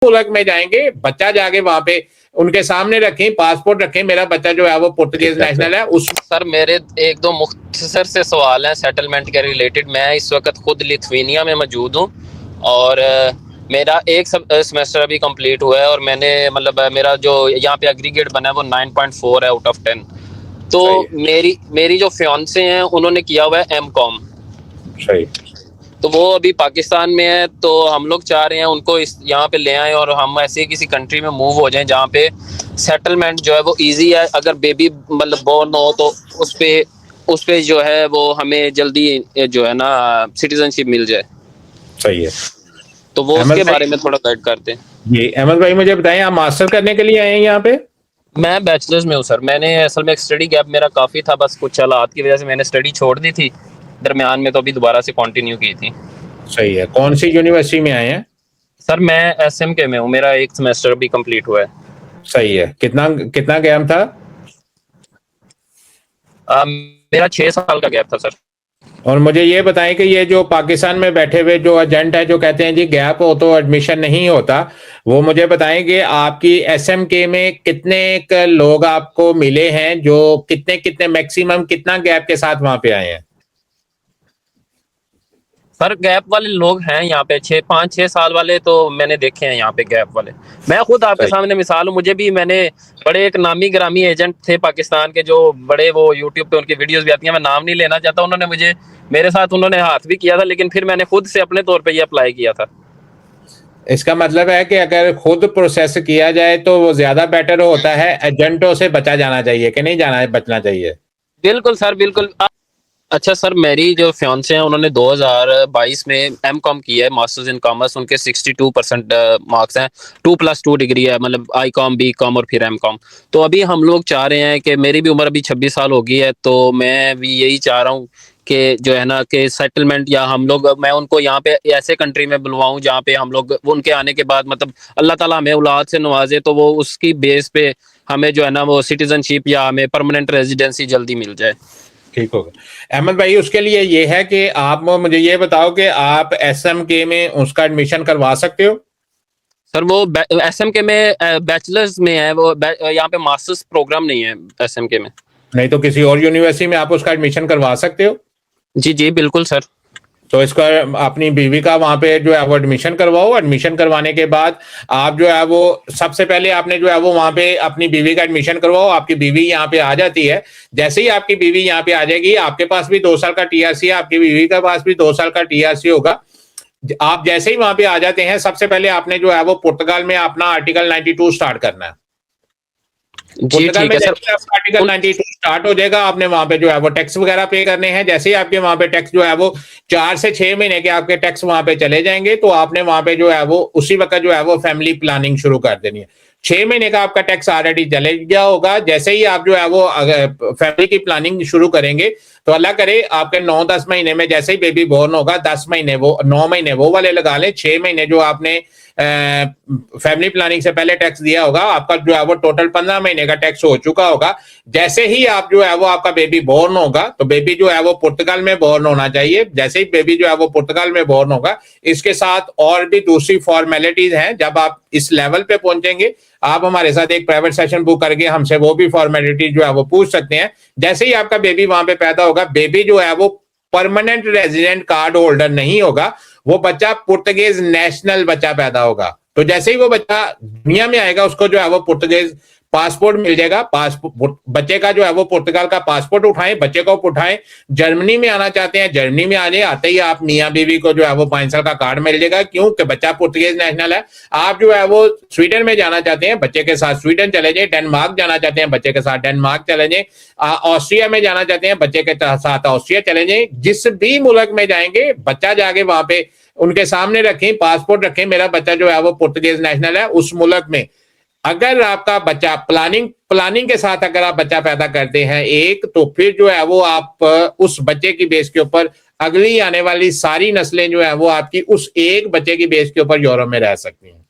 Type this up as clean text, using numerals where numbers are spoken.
मुल्क में जाएंगे, बच्चा जाके वहां पे उनके सामने रखें, पासपोर्ट रखें, मेरा बच्चा जो है वो पुर्तगाल नेशनल है। उस सर मेरे एक दो मुख्तसर से सवाल हैं सेटलमेंट के रिलेटेड। मैं इस वक्त खुद लिथुआनिया में मौजूद हूँ और मेरा एक सेमेस्टर अभी कंप्लीट हुआ है और मैंने मतलब मेरा जो यहाँ पे एग्रीगेट बना है वो 9.4 है आउट ऑफ 10। तो मेरी जो फियांसे हैं उन्होंने किया हुआ है एमकॉम। सही। तो वो अभी पाकिस्तान में है, तो हम लोग चाह रहे हैं उनको इस यहाँ पे ले आए और हम ऐसे किसी कंट्री में मूव हो जाएं जहाँ पे सेटलमेंट जो है वो इजी है। अगर बेबी मतलब बोर्न हो तो उस पे जो है वो हमें जल्दी जो है ना सिटीजनशिप मिल जाए। सही है। तो वो उसके बारे में थोड़ा गाइड करते हैं। ये अहमद भाई मुझे बताएं, आप मास्टर करने के लिए आए हैं यहाँ पे? मैं बैचलर्स में हूँ सर। मैंने असल में एक स्टडी गैप मेरा काफ़ी था, बस कुछ हालात की वजह से मैंने स्टडी छोड़ दी थी दरमियान में, तो अभी दोबारा से कंटिन्यू की थी। सही है। कौन सी यूनिवर्सिटी में आए हैं? सर मैं एसएमके में हूँ, मेरा एक सेमेस्टर अभी कंप्लीट हुआ है। सही है। कितना कितना गैप था? मेरा 6 साल का गैप था सर। और मुझे ये बताएं कि ये जो पाकिस्तान में बैठे हुए जो एजेंट है जो कहते हैं जी गैप हो तो एडमिशन नहीं होता, वो मुझे बताएं कि आपकी एसएमके में कितने लोग आपको मिले हैं जो कितने कितने मैक्सिमम कितना गैप के साथ वहां पे आए हैं? सर गैप वाले लोग हैं यहाँ पे 5-6 साल वाले तो मैंने देखे हैं यहाँ पे गैप वाले। मैं खुद आपके सामने मिसाल हूँ। मुझे भी मैंने बड़े एक नामी ग्रामी एजेंट थे पाकिस्तान के जो बड़े वो यूट्यूब पे उनकी वीडियोस भी आती हैं, मैं नाम नहीं लेना चाहता। उन्होंने मुझे मेरे साथ उन्होंने हाथ भी किया था, लेकिन फिर मैंने खुद से अपने तौर पर ये अप्लाई किया था। इसका मतलब है कि अगर खुद प्रोसेस किया जाए तो वो ज्यादा बेटर होता है, एजेंटों से बचा जाना चाहिए कि नहीं जाना बचना चाहिए? बिल्कुल सर बिल्कुल। अच्छा सर, मेरी जो फियांसे हैं उन्होंने 2022 में एमकॉम किया है, मास्टर्स इन कॉमर्स। उनके 62% मार्क्स हैं। 2+2 डिग्री है, मतलब आई कॉम बी कॉम और फिर एमकॉम। तो अभी हम लोग चाह रहे हैं कि मेरी भी उम्र अभी 26 साल हो गई है, तो मैं भी यही चाह रहा हूँ कि जो है ना कि सेटलमेंट या हम लोग मैं उनको यहाँ पे ऐसे कंट्री में बुलवाऊँ जहाँ पे हम लोग उनके आने के बाद मतलब अल्लाह ताला हमें औलाद से नवाजे, तो वो उसकी बेस पे हमें जो है ना वो सिटीजनशिप या हमें परमानेंट रेजिडेंसी जल्दी मिल जाए। ठीक होगा। अहमद भाई उसके लिए ये है कि आप मुझे ये बताओ कि आप एसएमके में उसका एडमिशन करवा सकते हो? सर वो एसएमके में बैचलर्स में है वो, यहाँ पे मास्टर्स प्रोग्राम नहीं है एसएमके में। नहीं तो किसी और यूनिवर्सिटी में आप उसका एडमिशन करवा सकते हो? जी जी बिल्कुल सर। तो इसका अपनी बीवी का वहां पे जो है वो एडमिशन करवाओ। एडमिशन करवाने के बाद आप जो है वो सबसे पहले आपने जो है वो वहां पे अपनी बीवी का एडमिशन करवाओ। आपकी बीवी यहाँ पे आ जाती है। जैसे ही आपकी बीवी यहाँ पे आ जाएगी, आपके पास भी 2 साल का टीआरसी है, आपकी बीवी के पास भी 2 साल का टीआरसी होगा। आप जैसे ही वहां पे आ जाते हैं, सबसे पहले आपने जो है वो पुर्तगाल में अपना आर्टिकल 92 स्टार्ट करना है। जी ठीक है सर। आर्टिकल 92 स्टार्ट हो जाएगा, आपने वहां पे जो है वो टैक्स वगैरह पे करने हैं। जैसे ही आपके वहां पे टैक्स जो है वो 4 से 6 महीने के आपके टैक्स वहां पे चले जाएंगे, तो आपने वहां पे जो है वो उसी वक्त जो है वो फैमिली प्लानिंग शुरू कर देनी है। 6 महीने का आपका टैक्स ऑलरेडी चले गया होगा। जैसे ही आप जो है वो फैमिली की प्लानिंग शुरू करेंगे, तो अल्लाह करे आपके 9-10 महीने में जैसे ही बेबी बोर्न होगा, 10 महीने वो 9 महीने वो वाले लगा लें, 6 महीने जो आपने फैमिली प्लानिंग से पहले टैक्स दिया होगा, आपका जो है वो टोटल 15 महीने का टैक्स हो चुका होगा। जैसे ही आप जो है वो आपका बेबी बोर्न होगा, तो बेबी जो है वो पुर्तगाल में बोर्न होना चाहिए। जैसे ही बेबी जो है वो पुर्तगाल में बोर्न होगा, इसके साथ और भी दूसरी फॉर्मेलिटीज हैं। जब आप इस लेवल पे पहुंचेंगे, आप हमारे साथ एक प्राइवेट सेशन बुक करके हमसे वो भी फॉर्मेलिटी जो है वो पूछ सकते हैं। जैसे ही आपका बेबी वहां पे पैदा होगा, बेबी जो है वो परमानेंट रेजिडेंट कार्ड होल्डर नहीं होगा, वो बच्चा पुर्तगेज नेशनल बच्चा पैदा होगा। तो जैसे ही वो बच्चा दुनिया में आएगा, उसको जो है वो पुर्तगेज पासपोर्ट मिल जाएगा। पासपोर्ट बच्चे का जो है वो पुर्तगाल का पासपोर्ट उठाएं, बच्चे को उठाएं। जर्मनी में आना चाहते हैं, जर्मनी में आ जाए। आते ही आप मियाँ बीवी को जो है वो 5 साल का कार्ड मिल जाएगा, क्योंकि बच्चा पुर्तगेज नेशनल है। आप जो है वो स्वीडन में जाना चाहते हैं, बच्चे के साथ स्वीडन चले जाए। डेनमार्क जाना चाहते हैं, बच्चे के साथ डेनमार्क चले जाए। ऑस्ट्रिया में जाना चाहते हैं, बच्चे के साथ ऑस्ट्रिया चले जाए। जिस भी मुल्क में जाएंगे, बच्चा जाके वहां पे उनके सामने रखें, पासपोर्ट रखें, मेरा बच्चा जो है वो पुर्तगेज नेशनल है उस मुल्क में। अगर आपका बच्चा प्लानिंग के साथ अगर आप बच्चा पैदा करते हैं एक, तो फिर जो है वो आप उस बच्चे की बेस के ऊपर अगली आने वाली सारी नस्लें जो है वो आपकी उस एक बच्चे की बेस के ऊपर यूरोप में रह सकती हैं।